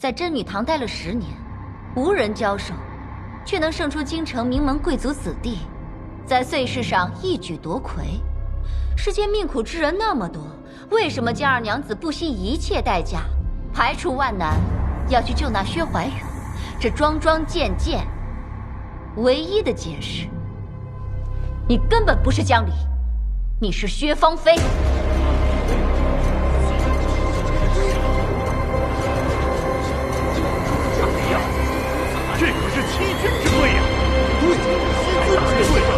在真女堂待了10年，无人交手，却能胜出京城名门贵族子弟，在岁事上一举夺魁。世间命苦之人那么多，为什么江二娘子不惜一切代价，排除万难，要去救那薛怀远？这桩桩件件，唯一的解释，你根本不是江离，你是薛芳菲。这可是欺君之罪呀！对，欺君之罪啊！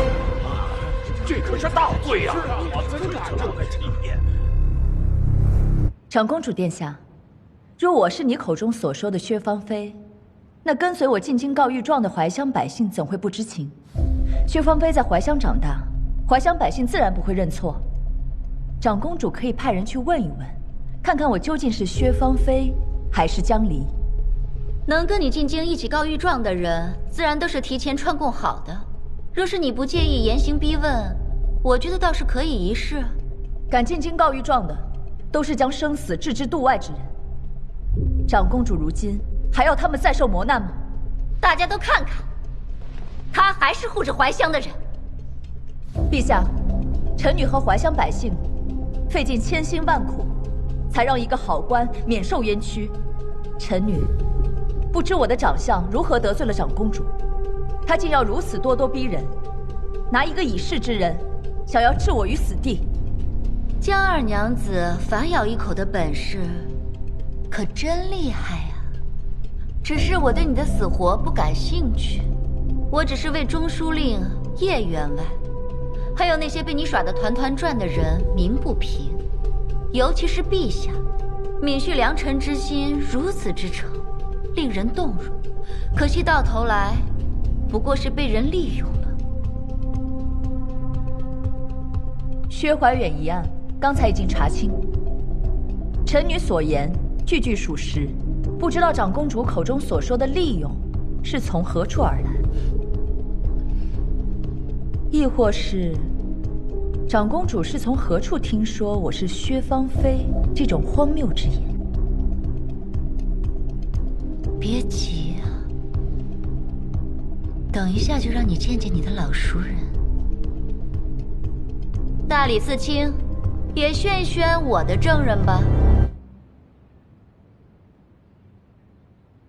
这可是大罪呀！长公主殿下，若我是你口中所说的薛芳菲，那跟随我进京告御状的怀乡百姓怎会不知情？薛芳菲在怀乡长大，怀乡百姓自然不会认错。长公主可以派人去问一问，看看我究竟是薛芳菲还是江离。能跟你进京一起告御状的人，自然都是提前串供好的。若是你不介意严刑逼问，我觉得倒是可以一试。敢进京告御状的，都是将生死置之度外之人。长公主如今还要他们再受磨难吗？大家都看看，他还是护着怀乡的人。陛下，臣女和怀乡百姓费尽千辛万苦，才让一个好官免受冤屈。臣女不知我的长相如何得罪了长公主，她竟要如此咄咄逼人，拿一个已逝之人，想要置我于死地。江二娘子反咬一口的本事，可真厉害呀！只是我对你的死活不感兴趣，我只是为中书令叶员外，还有那些被你耍得团团转的人鸣不平。尤其是陛下，免去良臣之心如此之诚，令人动容，可惜到头来不过是被人利用了。薛怀远一案刚才已经查清，臣女所言句句属实，不知道长公主口中所说的利用是从何处而来，亦或是长公主是从何处听说我是薛芳菲这种荒谬之言？别急啊，等一下就让你见见你的老熟人。大理寺卿，也宣一宣我的证人吧。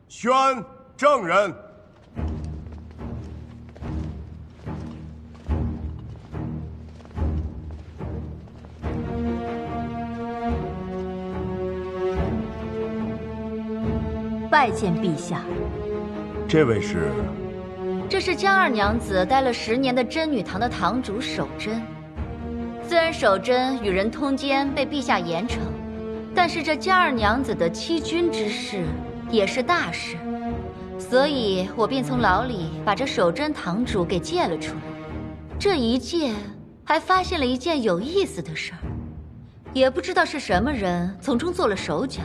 宣证人。拜见陛下。这位是？这是江二娘子待了10年的真女堂的堂主守贞。虽然守贞与人通奸被陛下严惩，但是这江二娘子的欺君之事也是大事，所以我便从牢里把这守贞堂主给借了出来。这一借，还发现了一件有意思的事儿，也不知道是什么人从中做了手脚，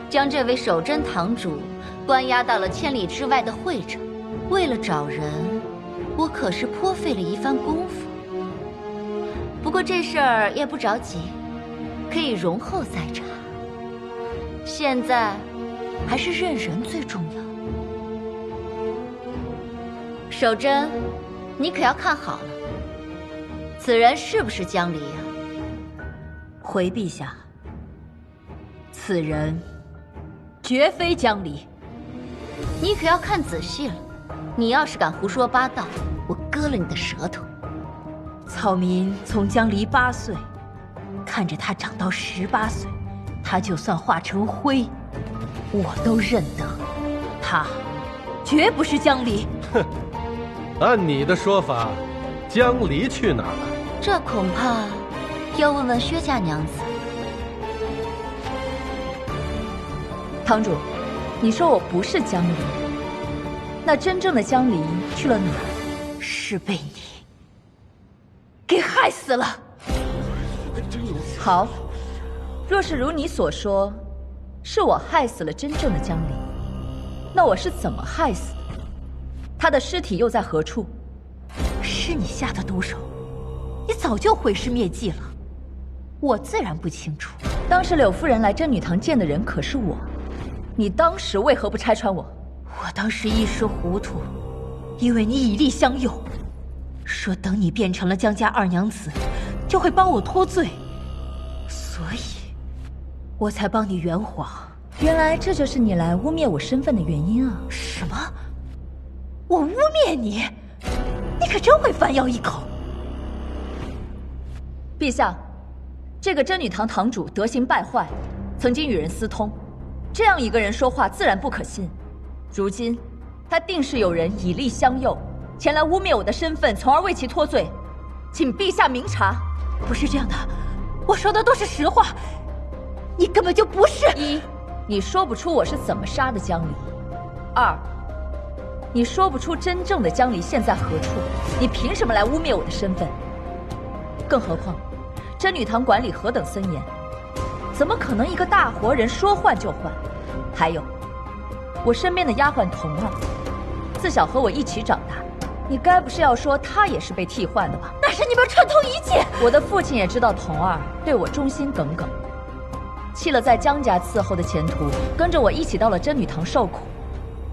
将这位守贞堂主关押到了千里之外的会诊。为了找人，我可是颇费了一番功夫。不过这事儿也不着急，可以容后再查。现在还是认人最重要。守贞，你可要看好了，此人是不是江离呀？回陛下，此人绝非江离。你可要看仔细了，你要是敢胡说八道，我割了你的舌头。草民从江离8岁，看着他长到18岁，他就算化成灰，我都认得。他绝不是江离。哼，按你的说法，江离去哪儿了？这恐怕要问问薛家娘子。堂主，你说我不是江离，那真正的江离去了哪儿？是被你给害死了。好，若是如你所说，是我害死了真正的江离，那我是怎么害死的？他的尸体又在何处？是你下的毒手，你早就毁尸灭迹了，我自然不清楚。当时柳夫人来真女堂见的人可是我，你当时为何不拆穿我？我当时一时糊涂，因为你以力相诱，说等你变成了江家二娘子，就会帮我脱罪，所以我才帮你圆谎。原来这就是你来污蔑我身份的原因啊！什么？我污蔑你？你可真会反咬一口。陛下，这个真女堂堂主德行败坏，曾经与人私通，这样一个人说话自然不可信。如今，他定是有人以力相诱，前来污蔑我的身份，从而为其脱罪，请陛下明察。不是这样的，我说的都是实话，你根本就不是。一，你说不出我是怎么杀的江离；二，你说不出真正的江离现在何处，你凭什么来污蔑我的身份？更何况，真女堂管理何等森严，怎么可能一个大活人说换就换？还有，我身边的丫鬟童儿，自小和我一起长大，你该不是要说她也是被替换的吧？那是你们串通一气。我的父亲也知道童儿对我忠心耿耿，弃了在江家伺候的前途，跟着我一起到了真女堂受苦。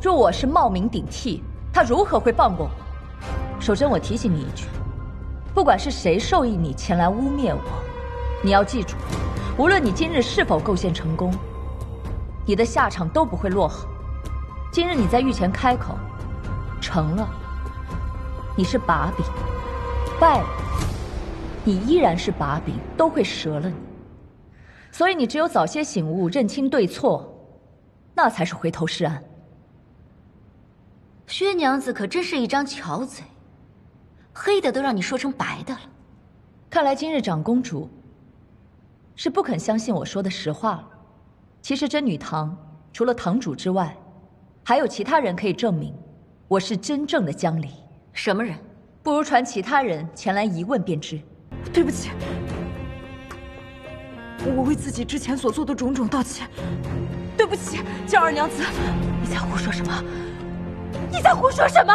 若我是冒名顶替，他如何会放过我？守贞，我提醒你一句，不管是谁授意你前来污蔑我，你要记住，无论你今日是否构陷成功，你的下场都不会落好。今日你在御前开口，成了，你是把柄；败了，你依然是把柄，都会折了你。所以你只有早些醒悟，认清对错，那才是回头是岸。薛娘子可真是一张巧嘴，黑的都让你说成白的了。看来今日长公主是不肯相信我说的实话了。其实真女堂除了堂主之外，还有其他人可以证明我是真正的江离。什么人？不如传其他人前来一问便知。对不起，我为自己之前所做的种种道歉。对不起，江二娘子，你在胡说什么？你在胡说什么？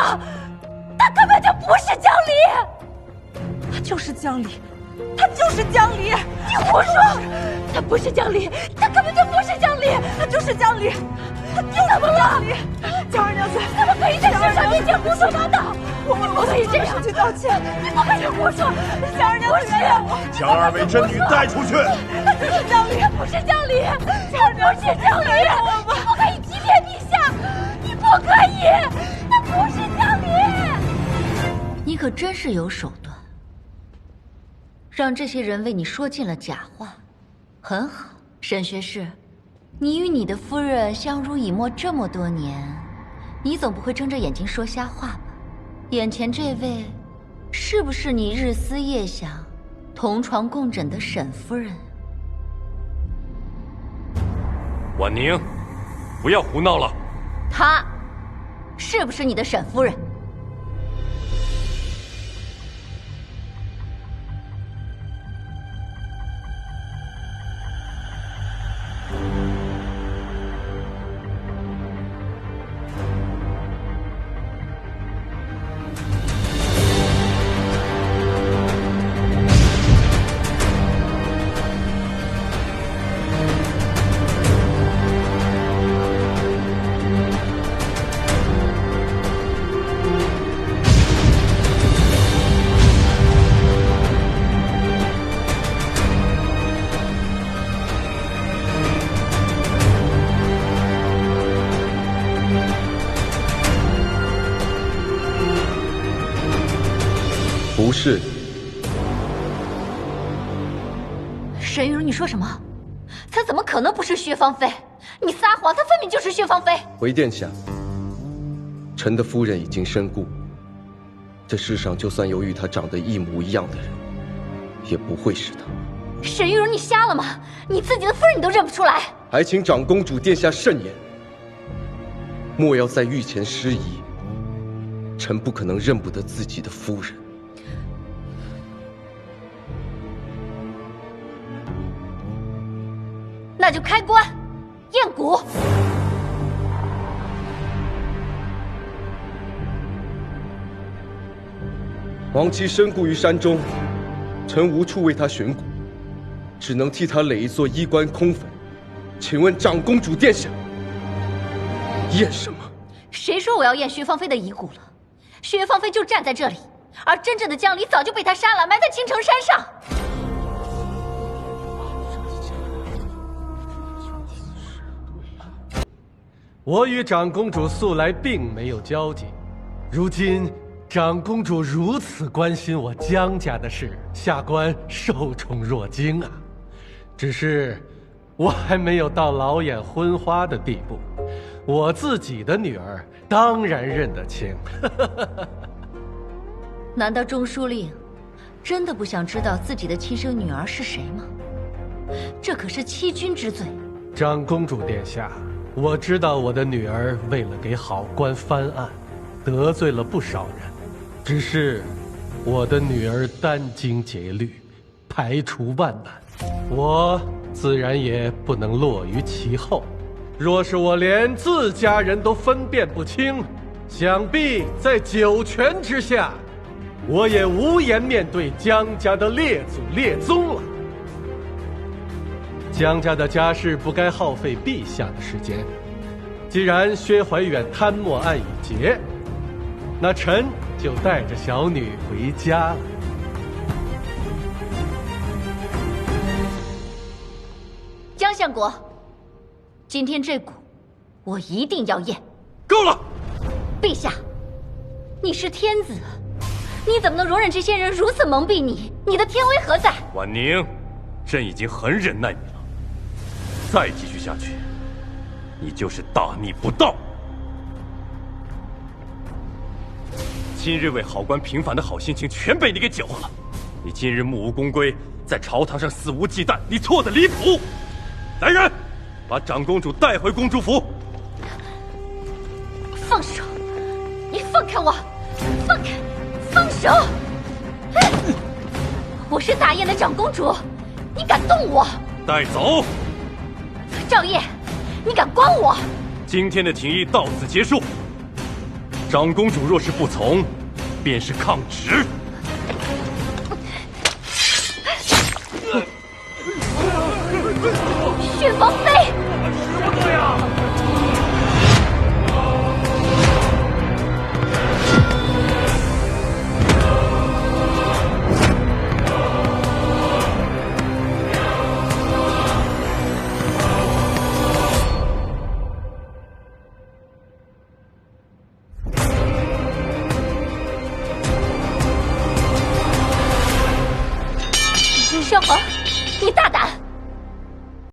他根本就不是江离，他就是江离，他就是江离！你胡说！他不是江离，他根本就不是江离，他就是江离，他就是江离！江二娘子，怎么可以在世上面前胡说八道？我们不可以这样去道歉，你不可以胡说！江二娘子，原谅我！将二位真女带出去！他就是江离，他不是江离，他不是江离！你不可以欺骗陛下，你不可以，他不是江离！你可真是有手段，让这些人为你说尽了假话。很好，沈学士，你与你的夫人相濡以沫这么多年，你总不会睁着眼睛说瞎话吧？眼前这位，是不是你日思夜想、同床共枕的沈夫人？婉宁，不要胡闹了。她，是不是你的沈夫人？不是。沈玉茹，你说什么？她怎么可能不是薛芳菲？你撒谎，她分明就是薛芳菲。回殿下，臣的夫人已经身故，这世上就算有与她长得一模一样的人，也不会是她。沈玉茹，你瞎了吗？你自己的夫人你都认不出来？还请长公主殿下慎言，莫要在御前失仪。臣不可能认不得自己的夫人。那就开棺验骨。亡妻身故于山中，臣无处为她寻骨，只能替她垒一座衣棺空坟。请问长公主殿下，验什么？谁说我要验薛芳菲的遗骨了？薛芳菲就站在这里，而真正的江离早就被他杀了，埋在青城山上。我与长公主素来并没有交集，如今长公主如此关心我江家的事，下官受宠若惊啊。只是我还没有到老眼昏花的地步，我自己的女儿当然认得清。难道中书令真的不想知道自己的亲生女儿是谁吗？这可是欺君之罪。长公主殿下，我知道我的女儿为了给好官翻案，得罪了不少人，只是我的女儿殚精竭虑，排除万难，我自然也不能落于其后。若是我连自家人都分辨不清，想必在九泉之下，我也无颜面对江家的列祖列宗了。江家的家事不该耗费陛下的时间。既然薛怀远贪墨案已结，那臣就带着小女回家了。江相国，今天这蛊我一定要验。够了！陛下，你是天子，你怎么能容忍这些人如此蒙蔽你？你的天威何在？婉宁，朕已经很忍耐你了，再继续下去，你就是大逆不道。今日为好官平反的好心情全被你给搅和了。你今日目无公归，在朝堂上肆无忌惮，你错得离谱。来人，把长公主带回公主府。放手！你放开我！放开！放手！我是大燕的长公主，你敢动我？带走！赵烨，你敢关我？今天的廷议到此结束。长公主若是不从，便是抗旨。薛芳菲。